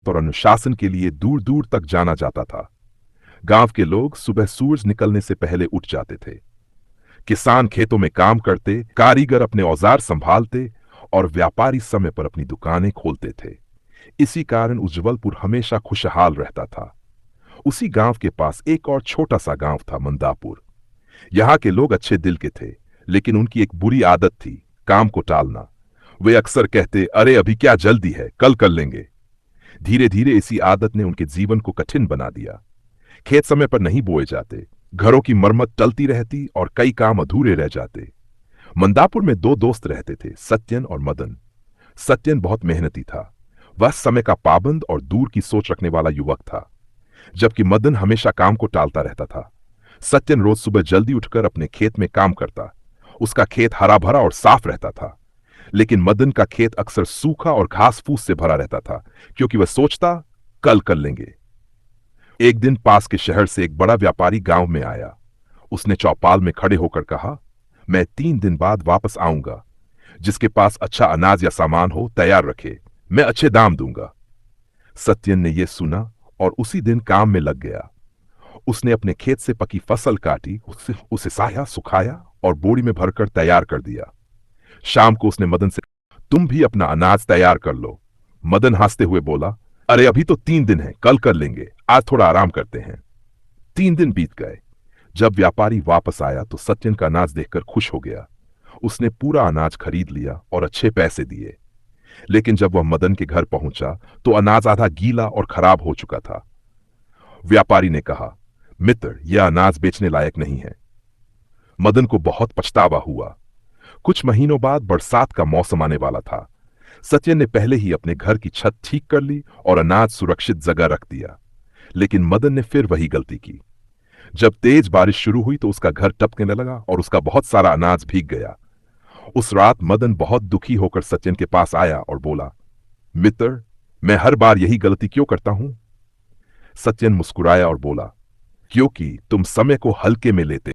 और अनुशासन के लिए दूर दूर तक जाना जाता था। गांव के लोग सुबह सूरज निकलने से पहले उठ जाते थे। किसान खेतों में काम करते, कारीगर अपने औजार संभालते और व्यापारी समय पर अपनी दुकानें खोलते थे। इसी कारण उज्जवलपुर हमेशा खुशहाल रहता था। उसी गांव के पास एक और छोटा सा गांव था, मंदापुर। यहाँ के लोग अच्छे दिल के थे, लेकिन उनकी एक बुरी आदत थी, काम को टालना। वे अक्सर कहते, अरे अभी क्या जल्दी है, कल कर लेंगे। धीरे धीरे इसी आदत ने उनके जीवन को कठिन बना दिया। खेत समय पर नहीं बोए जाते, घरों की मरम्मत टलती रहती और कई काम अधूरे रह जाते। मंदापुर में दो दोस्त रहते थे, सत्यन और मदन। सत्यन बहुत मेहनती था। वह समय का पाबंद और दूर की सोच रखने वाला युवक था, जबकि मदन हमेशा काम को टालता रहता था। सत्यन रोज सुबह जल्दी उठकर अपने खेत में काम करता। उसका खेत हरा भरा और साफ रहता था, लेकिन मदन का खेत अक्सर सूखा और घास फूस से भरा रहता था, क्योंकि वह सोचता, कल कर लेंगे। एक दिन पास के शहर से एक बड़ा व्यापारी गांव में आया। उसने चौपाल में खड़े होकर कहा, मैं 3 दिन बाद वापस आऊंगा। जिसके पास अच्छा अनाज या सामान हो तैयार रखे, मैं अच्छे दाम दूंगा। सत्यन ने यह सुना और उसी दिन काम में लग गया। उसने अपने खेत से पकी फसल काटी, उसे साया, सुखाया और बोरी में भरकर तैयार कर दिया। शाम को उसने मदन से, तुम भी अपना अनाज तैयार कर लो। मदन हंसते हुए बोला, अरे अभी तो 3 दिन है, कल कर लेंगे, आज थोड़ा आराम करते हैं। 3 दिन बीत गए। जब व्यापारी वापस आया तो सत्यन का अनाज देखकर खुश हो गया। उसने पूरा अनाज खरीद लिया और अच्छे पैसे दिए। लेकिन जब वह मदन के घर पहुंचा तो अनाज आधा गीला और खराब हो चुका था। व्यापारी ने कहा, मित्र, यह अनाज बेचने लायक नहीं है। मदन को बहुत पछतावा हुआ। कुछ महीनों बाद बरसात का मौसम आने वाला था। सत्यन ने पहले ही अपने घर की छत ठीक कर ली और अनाज सुरक्षित जगह रख दिया। लेकिन मदन ने फिर वही गलती की। जब तेज बारिश शुरू हुई तो उसका घर टपकने लगा और उसका बहुत सारा अनाज भीग गया। उस रात मदन बहुत दुखी होकर सत्यन के पास आया और बोला, मित्र, मैं हर बार यही गलती क्यों करता हूं? सत्यन मुस्कुराया और बोला, क्योंकि तुम समय को हल्के में लेते